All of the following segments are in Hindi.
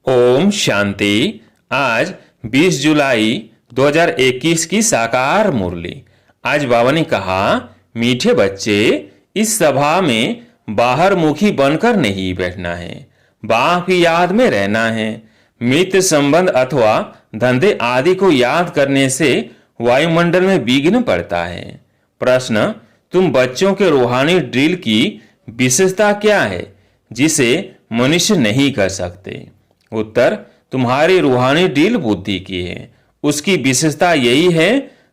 ओम शांति। आज 20 जुलाई 2021 की साकार मुरली। आज बाबा ने कहा, मीठे बच्चे, इस सभा में बाहर मुखी बनकर नहीं बैठना है, बाप की याद में रहना है। मित्र संबंध अथवा धंधे आदि को याद करने से वायुमंडल में विघ्न पड़ता है। प्रश्न, तुम बच्चों के रूहानी ड्रिल की विशेषता क्या है जिसे मनुष्य नहीं कर सकते? उत्तर, तुम्हारी रूहानी ड्रिल बुद्धि की है। उसकी विशेषता यही है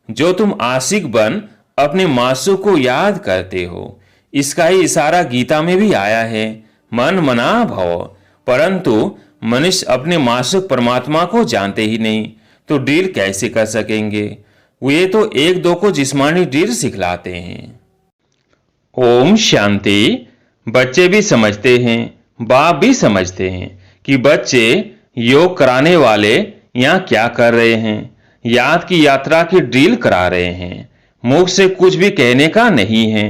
जो तुम आशिक बन अपने मासूक को याद करते हो। इसका ही इशारा गीता में भी आया है, मन मना भव। परंतु मनुष्य अपने मासूक परमात्मा को जानते ही नहीं, तो ड्रिल कैसे कर सकेंगे? वे तो एक दो को जिस्मानी ड्रिल सिखलाते हैं। ओम शांति। बच्चे भी समझते हैं, बाप भी समझते हैं कि बच्चे योग कराने वाले यहाँ क्या कर रहे हैं। याद की यात्रा की ड्रिल करा रहे हैं। मुख से कुछ भी कहने का नहीं है।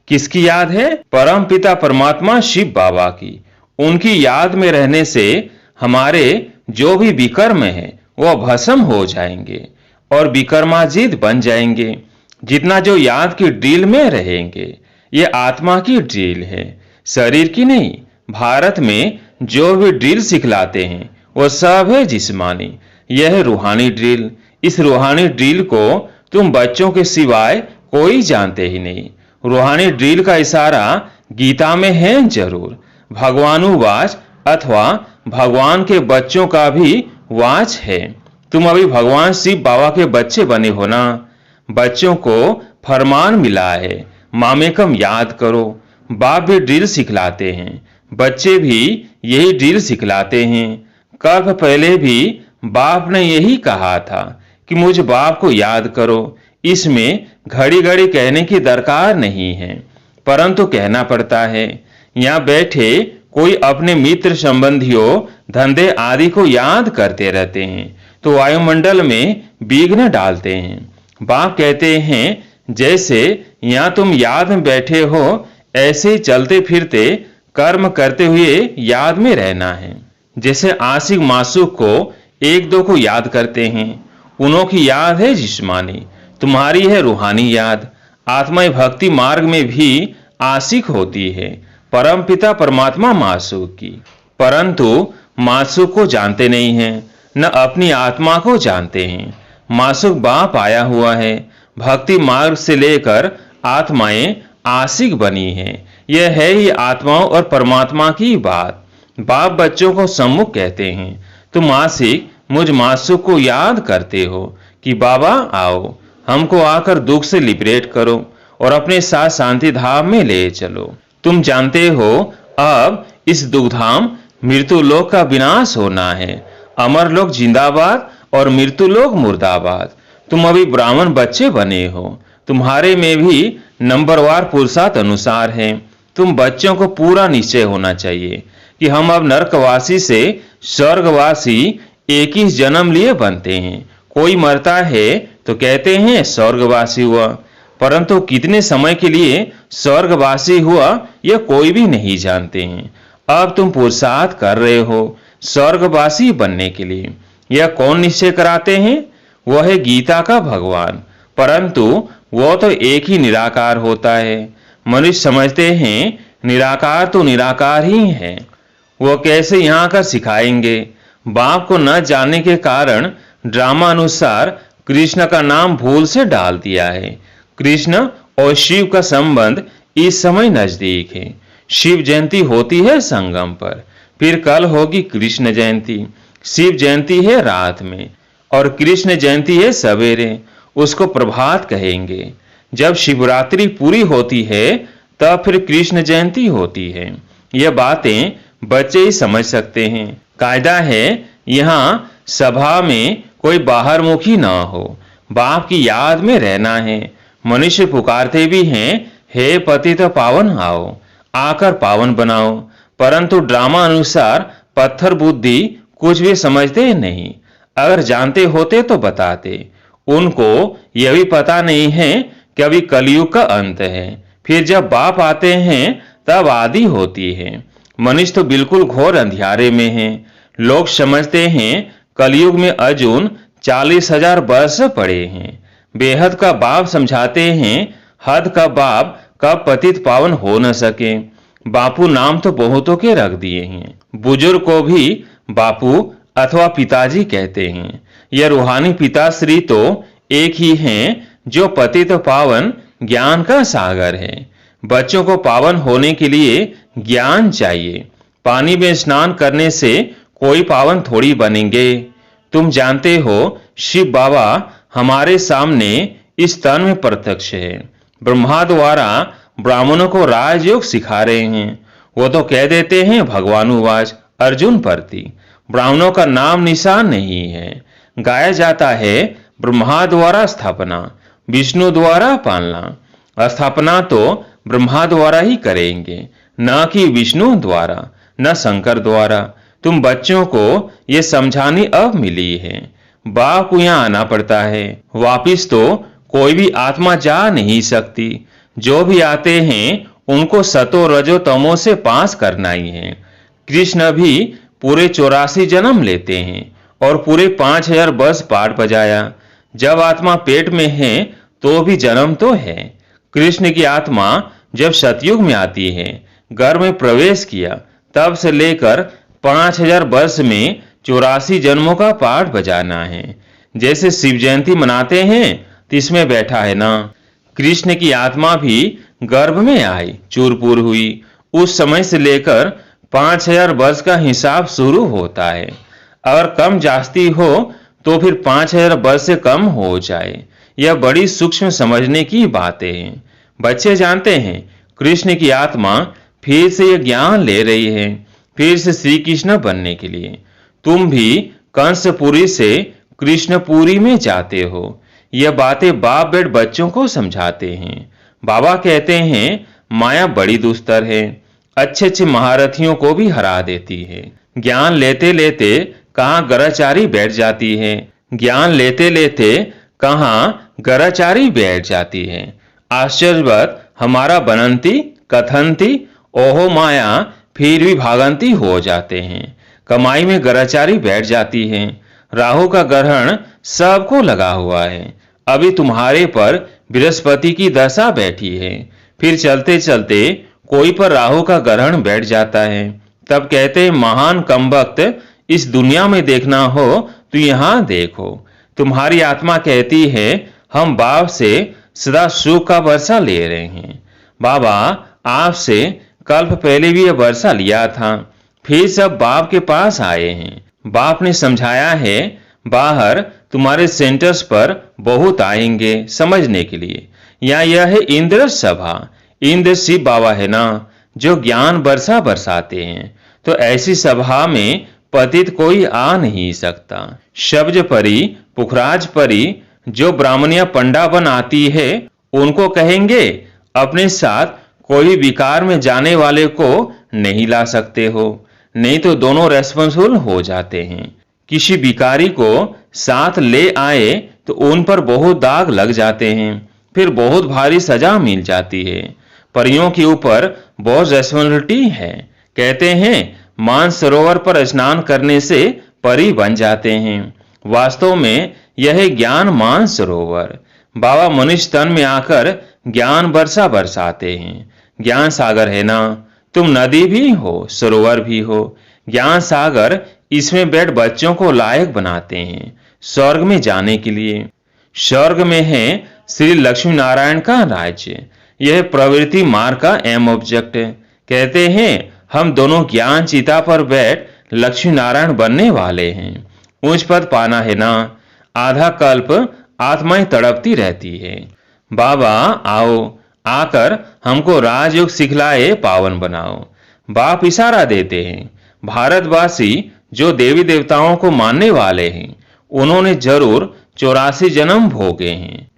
किसकी याद है? परम पिता परमात्मा शिव बाबा की। उनकी याद में रहने से हमारे जो भी विकर्म है वह भस्म हो जाएंगे और विकर्माजीत बन जाएंगे। जितना जो याद की ड्रिल में रहेंगे, ये आत्मा की ड्रिल है, शरीर की नहीं। भारत में जो भी ड्रिल सिखलाते हैं वो सब है जिस्मानी। यह है रूहानी ड्रिल। इस रूहानी ड्रिल को तुम बच्चों के सिवाय कोई जानते ही नहीं। रूहानी ड्रिल का इशारा गीता में है जरूर। भगवानुवाच अथवा भगवान के बच्चों का भी वाच है। तुम अभी भगवान शिव बाबा के बच्चे बने हो ना। बच्चों को फरमान मिला है, मामेकम याद करो। बाप भी ड्रिल सिखलाते हैं, बच्चे भी यही ड्रिल सिखलाते हैं। कल्प पहले भी बाप ने यही कहा था कि मुझ बाप को याद करो। इसमें घड़ी घड़ी कहने की दरकार नहीं है, परंतु कहना पड़ता है। यहाँ बैठे कोई अपने मित्र संबंधियों धंधे आदि को याद करते रहते हैं तो वायुमंडल में विघ्न डालते हैं। बाप कहते हैं, जैसे यहाँ तुम याद में बैठे हो, ऐसे चलते फिरते कर्म करते हुए याद में रहना है। जैसे आशिक मासूक को एक दो को याद करते हैं, उन्हों की याद है जिस्मानी, तुम्हारी है रूहानी याद। आत्मा भक्ति मार्ग में भी आशिक होती है परम पिता परमात्मा मासूक की, परंतु मासूक को जानते नहीं हैं, न अपनी आत्मा को जानते हैं। मासूक बाप आया हुआ है। भक्ति मार्ग से लेकर आत्माएं आशिक बनी हैं। यह है ही आत्माओं और परमात्मा की बात। बाप बच्चों को सम्मुख कहते हैं, तुम आशिक मुझ मासूक को याद करते हो कि बाबा आओ, हमको आकर दुख से लिबरेट करो और अपने साथ शांति धाम में ले चलो। तुम जानते हो अब इस दुखधाम मृत्यु लोक का विनाश होना है। अमर लोक जिंदाबाद और मृत्यु लोक मुर्दाबाद। तुम अभी ब्राह्मण बच्चे बने हो, तुम्हारे में भी नंबरवार पुरुषार्थ अनुसार है। तुम बच्चों को पूरा निश्चय होना चाहिए कि हम अब नरकवासी से स्वर्गवासी एक ही जन्म लिए बनते हैं। कोई मरता है तो कहते हैं स्वर्गवासी हुआ, परंतु कितने समय के लिए स्वर्गवासी हुआ यह कोई भी नहीं जानते हैं। अब तुम पुरुषार्थ कर रहे हो स्वर्गवासी बनने के लिए। यह कौन निश्चय कराते हैं? वह है गीता का भगवान, परंतु वह तो एक ही निराकार होता है। मनुष्य समझते हैं निराकार तो निराकार ही है, वो कैसे यहाँ कर सिखाएंगे? बाप को न जानने के कारण ड्रामा अनुसार कृष्ण का नाम भूल से डाल दिया है। कृष्ण और शिव का संबंध इस समय नजदीक है। शिव जयंती होती है संगम पर, फिर कल होगी कृष्ण जयंती। शिव जयंती है रात में और कृष्ण जयंती है सवेरे, उसको प्रभात कहेंगे। जब शिवरात्रि पूरी होती है तब फिर कृष्ण जयंती होती है। यह बातें बच्चे ही समझ सकते हैं। कायदा है यहाँ सभा में कोई बाहर मुखी ना हो, बाप की याद में रहना है। मनुष्य पुकारते भी हैं, हे पतित पावन आओ, आकर पावन बनाओ, परंतु ड्रामा अनुसार पत्थर बुद्धि कुछ भी समझते नहीं। अगर जानते होते तो बताते। उनको यह भी पता नहीं है कि अभी कलयुग का अंत है, फिर जब बाप आते हैं तब आदि होती है। मनुष्य तो बिल्कुल घोर अंधियारे में है। लोग समझते हैं कलयुग में अर्जुन 40,000 वर्ष पड़े हैं। बेहद का बाप समझाते हैं हद का बाप कब पतित पावन हो न सके। बापू नाम तो बहुतों के रख दिए हैं। बुजुर्ग को भी बापू अथवा पिताजी कहते हैं। यह रूहानी पिताश्री तो एक ही हैं जो पतित पावन ज्ञान का सागर है। बच्चों को पावन होने के लिए ज्ञान चाहिए। पानी में स्नान करने से कोई पावन थोड़ी बनेंगे। तुम जानते हो शिव बाबा हमारे सामने इस तन में प्रत्यक्ष है। ब्रह्मा द्वारा ब्राह्मणों को राजयोग सिखा रहे हैं। वो तो कह देते हैं भगवानुवाच अर्जुन प्रति। ब्राह्मणों का नाम निशान नहीं है। गाया जाता है ब्रह्मा द्वारा स्थापना, विष्णु द्वारा पालना। स्थापना तो ब्रह्मा द्वारा ही करेंगे, न कि विष्णु द्वारा, न शंकर द्वारा। तुम बच्चों को ये समझानी अब मिली है। बाप को यहाँ आना पड़ता है। वापिस तो कोई भी आत्मा जा नहीं सकती। जो भी आते हैं उनको सतो रजो तमो से पास करना ही है। कृष्ण भी पूरे 84 जन्म लेते हैं और पूरे 5000 वर्ष पाठ बजाया। जब आत्मा पेट में है तो भी जन्म तो है। कृष्ण की आत्मा जब सतयुग में आती है, गर्भ में प्रवेश किया, तब से लेकर 5000 वर्ष में 84 जन्मों का पाठ बजाना है। जैसे शिव जयंती मनाते हैं इसमें बैठा है ना। कृष्ण की आत्मा भी गर्भ में आई, चूरपुर हुई। उस समय से लेकर 5000 वर्ष का हिसाब शुरू होता है। अगर कम जास्ती हो तो फिर 5000 वर्ष से कम हो जाए। यह बड़ी सूक्ष्म समझने की बातें हैं। बच्चे जानते हैं कृष्ण की आत्मा फिर से यह ज्ञान ले रही है, फिर से श्री कृष्ण बनने के लिए। तुम भी कंसपुरी से कृष्णपुरी में जाते हो। यह बातें बाप बेट बच्चों को समझाते हैं। बाबा कहते हैं माया बड़ी दुस्तर है, अच्छे अच्छे महारथियों को भी हरा देती है। ज्ञान लेते लेते कहाँ गराचारी बैठ जाती है। ज्ञान लेते लेते कहाँ गराचारी बैठ जाती है। आश्चर्यवत हमारा बनंती कथनती ओहो माया फिर भी भागंती हो जाते हैं। कमाई में गराचारी बैठ जाती है। राहु का ग्रहण सबको लगा हुआ है। अभी तुम्हारे पर बृहस्पति की दशा बैठी है। फिर चलते चलते कोई पर राहु का ग्रहण बैठ जाता है। तब कहते हैं महान कमबख्त, इस दुनिया में देखना हो तो यहाँ देखो। तुम्हारी आत्मा कहती है हम बाप से सदा सुख का वर्षा ले रहे हैं। बाबा आपसे कल्प पहले भी यह वर्षा लिया था, फिर सब बाप के पास आए हैं। बाप ने समझाया है बाहर तुम्हारे सेंटर्स पर बहुत आएंगे समझने के लिए। या यह है इंद्र सभा। इंद्र शिव बाबा है ना जो ज्ञान वर्षा बरसाते हैं। तो ऐसी सभा में पतित कोई आ नहीं सकता। शब्द परी पुखराज परी जो ब्राह्मणिया पंडा बन आती है उनको कहेंगे अपने साथ कोई विकार में जाने वाले को नहीं ला सकते हो, नहीं तो दोनों रेस्पॉन्सिबल हो जाते हैं। किसी भिखारी को साथ ले आए तो उन पर बहुत दाग लग जाते हैं, फिर बहुत भारी सजा मिल जाती है। परियों के ऊपर बहुत रेस्पॉन्सिबिलिटी है। कहते हैं मानसरोवर पर स्नान करने से परी बन जाते हैं। वास्तव में यह ज्ञान मानसरोवर। बाबा मनुष्य तन में आकर ज्ञान वर्षा बरसाते हैं। ज्ञान सागर है ना। तुम नदी भी हो, सरोवर भी हो। ज्ञान सागर इसमें बैठ बच्चों को लायक बनाते हैं स्वर्ग में जाने के लिए। स्वर्ग में है श्री लक्ष्मी नारायण का राज्य। यह प्रवृत्ति मार्ग का एम ऑब्जेक्ट है। कहते हैं हम दोनों ज्ञान चिता पर बैठ लक्ष्मी नारायण बनने वाले हैं। ऊंच पद पाना है ना। आधा कल्प आत्माएं तड़पती रहती है। बाबा आओ, आकर हमको राजयोग सिखलाए पावन बनाओ। बाप इशारा देते हैं भारतवासी जो देवी देवताओं को मानने वाले हैं उन्होंने जरूर 84 जन्म भोगे हैं।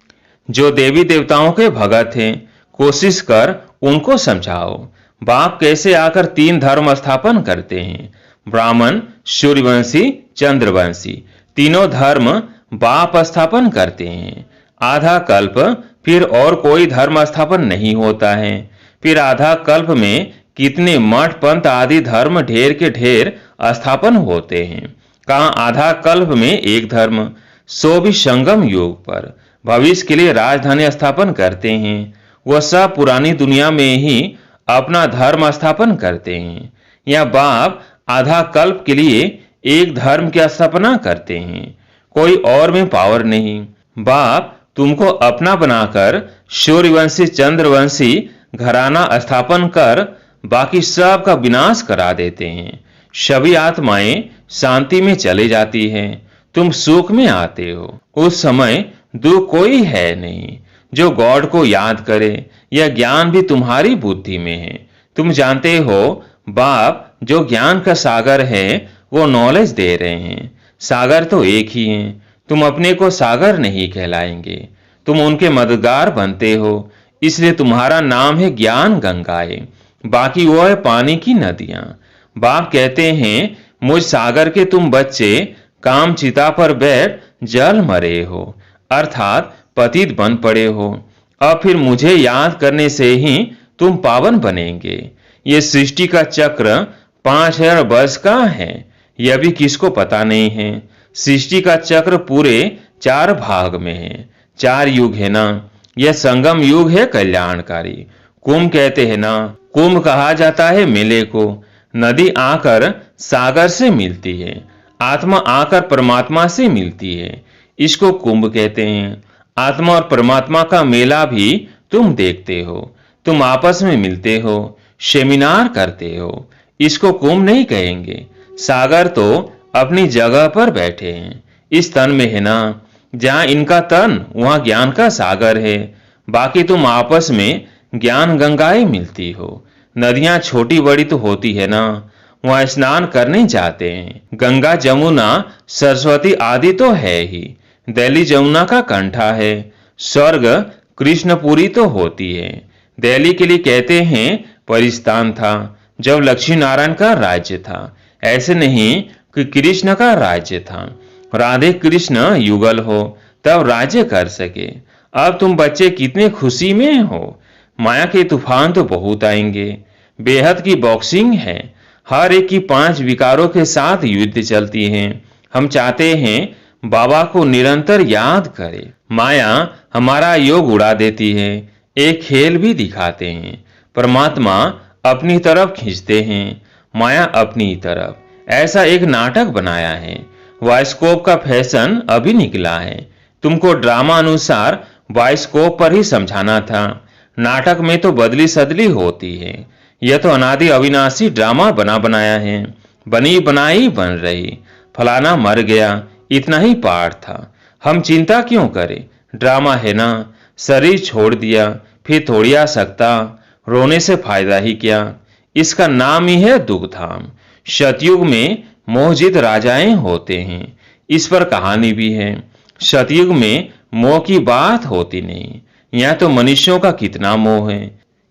जो देवी देवताओं के भगत हैं कोशिश कर उनको समझाओ बाप कैसे आकर 3 धर्म स्थापन करते हैं, ब्राह्मण, सूर्यवंशी, चंद्रवंशी। तीनों धर्म बाप स्थापन करते हैं। आधा कल्प फिर और कोई धर्म स्थापन नहीं होता है। फिर आधा कल्प में कितने मठ पंथ आदि धर्म ढेर के ढेर स्थापन होते हैं। कहाँ आधा कल्प में एक धर्म, सो भी संगम युग पर भविष्य के लिए राजधानी स्थापन करते हैं। वह सब पुरानी दुनिया में ही अपना धर्म स्थापन करते हैं। या बाप आधा कल्प के लिए एक धर्म की स्थापना करते हैं, कोई और में पावर नहीं। बाप तुमको अपना बनाकर सूर्यवंशी चंद्रवंशी घराना स्थापन कर बाकी सब का विनाश करा देते हैं। सभी आत्माएं शांति में चले जाती हैं, तुम सुख में आते हो। उस समय दुख कोई है नहीं। जो गॉड को याद करे, यह ज्ञान भी तुम्हारी बुद्धि में है। तुम जानते हो बाप जो ज्ञान का सागर है वो नॉलेज दे रहे हैं। सागर तो एक ही है, तुम अपने को सागर नहीं कहलाएंगे, तुम उनके मददगार बनते हो। इसलिए तुम्हारा नाम है ज्ञान गंगाएं, बाकी वो है पानी की नदियां। बाप कहते हैं मुझ सागर के तुम बच्चे काम चिता पर बैठ जल मरे हो, अर्थात पतित बन पड़े हो। अब फिर मुझे याद करने से ही तुम पावन बनेंगे। ये सृष्टि का चक्र 5000 वर्ष का है, यह भी किसको पता नहीं है। सृष्टि का चक्र पूरे 4 भाग में है। 4 युग है ना। यह संगम युग है कल्याणकारी। कुंभ कहते हैं ना, कुंभ कहा जाता है मेले को। नदी आकर सागर से मिलती है, आत्मा आकर परमात्मा से मिलती है, इसको कुंभ कहते हैं। आत्मा और परमात्मा का मेला भी तुम देखते हो, तुम आपस में मिलते हो, सेमिनार करते हो, इसको कुंभ नहीं कहेंगे। सागर तो अपनी जगह पर बैठे हैं, इस तन में है ना। जहां इनका तन वहां ज्ञान का सागर है, बाकी तुम आपस में ज्ञान गंगाएं मिलती हो। नदियां छोटी बड़ी तो होती है ना, वहां स्नान करने जाते हैं। गंगा जमुना सरस्वती आदि तो है ही, दिल्ली जमुना का कंठा है। स्वर्ग कृष्णपुरी तो होती है। दिल्ली के लिए कहते हैं परिस्थान था जब लक्ष्मी नारायण का राज्य था, ऐसे नहीं कि कृष्ण का राज्य था। राधे कृष्ण युगल हो तब राज्य कर सके। अब तुम बच्चे कितने खुशी में हो। माया के तूफान तो बहुत आएंगे। बेहद की बॉक्सिंग है, हर एक की 5 विकारों के साथ युद्ध चलती है। हम चाहते हैं बाबा को निरंतर याद करें। माया हमारा योग उड़ा देती है, एक खेल भी दिखाते हैं। परमात्मा अपनी तरफ खींचते हैं, माया अपनी तरफ। ऐसा एक नाटक बनाया है। बायोस्कोप का फैशन अभी निकला है, तुमको ड्रामा अनुसार बायोस्कोप पर ही समझाना था। नाटक में तो बदली सदली होती है, यह तो अनादि अविनाशी ड्रामा बना बनाया है। बनी बनाई बन रही, फलाना मर गया, इतना ही पाठ था। हम चिंता क्यों करें, ड्रामा है ना। शरीर छोड़ दिया फिर थोड़ी आ सकता, रोने से फायदा ही क्या। इसका नाम ही है दुख धाम। सतयुग में मोहजित राजाएं होते हैं, इस पर कहानी भी है। सतयुग में मोह की बात होती नहीं, यहाँ तो मनुष्यों का कितना मोह है।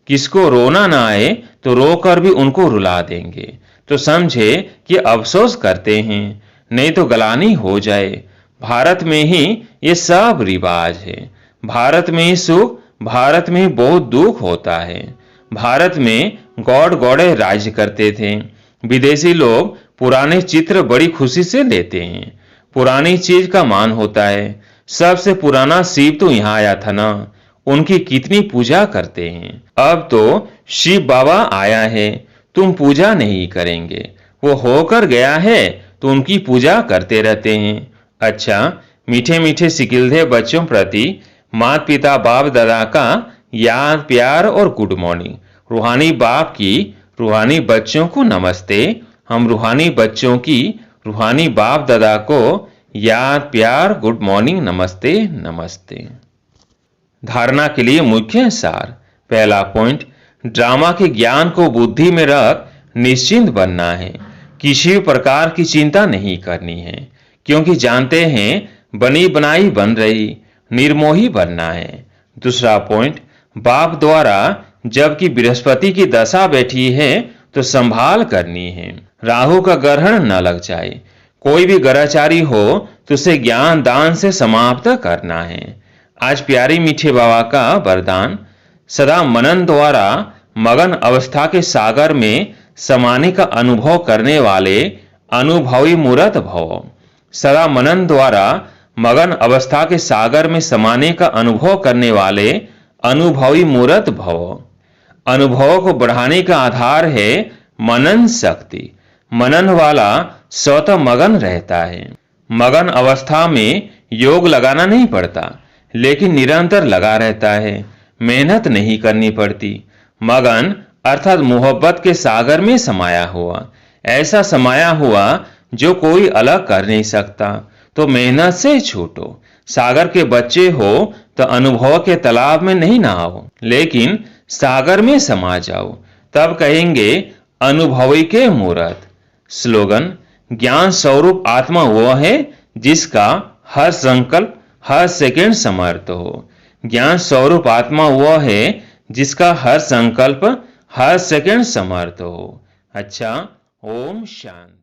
किसको रोना ना आए तो रोकर भी उनको रुला देंगे, तो समझे कि अफसोस करते हैं, नहीं तो गलानी हो जाए। भारत में ही ये सब रिवाज है। भारत में ही सुख, भारत में ही बहुत दुख होता है। भारत में गॉड गॉडे राज्य करते थे। विदेशी लोग पुराने चित्र बड़ी खुशी से लेते हैं, पुरानी चीज का मान होता है। सबसे पुराना शिव तो यहाँ आया था ना, उनकी कितनी पूजा करते हैं। अब तो शिव बाबा आया है, तुम पूजा नहीं करेंगे, वो होकर गया है तो उनकी पूजा करते रहते हैं। अच्छा, मीठे मीठे सिकिलधे बच्चों प्रति माता पिता बाप दादा का याद प्यार और गुड मॉर्निंग। रूहानी बाप की रूहानी बच्चों को नमस्ते। हम रूहानी बच्चों की रूहानी बाप दादा को याद प्यार गुड मॉर्निंग नमस्ते नमस्ते। धारणा के लिए मुख्य सार। पहला पॉइंट, ड्रामा के ज्ञान को बुद्धि में रख निश्चिंत बनना है, किसी प्रकार की चिंता नहीं करनी है, क्योंकि जानते हैं बनी बनाई बन रही, निर्मोही बनना है। दूसरा पॉइंट, बाप द्वारा जबकि बृहस्पति की दशा बैठी है तो संभाल करनी है, राहु का ग्रहण न लग जाए। कोई भी ग्रहचारी हो तो उसे ज्ञान दान से समाप्त करना है। आज प्यारी मीठे बाबा का वरदान, सदा मनन द्वारा मगन अवस्था के सागर में समाने का अनुभव करने वाले अनुभवी मूर्त भव। सदा मनन द्वारा मगन अवस्था के सागर में समाने का अनुभव करने वाले अनुभवी मूर्त भव। अनुभव को बढ़ाने का आधार है मनन शक्ति। मनन वाला स्वतः मगन रहता है। मगन अवस्था में योग लगाना नहीं पड़ता, लेकिन निरंतर लगा रहता है, मेहनत नहीं करनी पड़ती। मगन अर्थात मोहब्बत के सागर में समाया हुआ, ऐसा समाया हुआ जो कोई अलग कर नहीं सकता। तो मेहनत से छूटो। सागर के बच्चे हो तो अनुभव के तालाब में नहीं नहाओ, लेकिन सागर में समा जाओ, तब कहेंगे अनुभवी के मूर्त। स्लोगन: ज्ञान स्वरूप आत्मा वह है जिसका हर संकल्प हर सेकंड समर्थ हो। ज्ञान स्वरूप आत्मा वह है जिसका हर संकल्प हर सेकंड समर्थ हो। अच्छा, ओम शांति।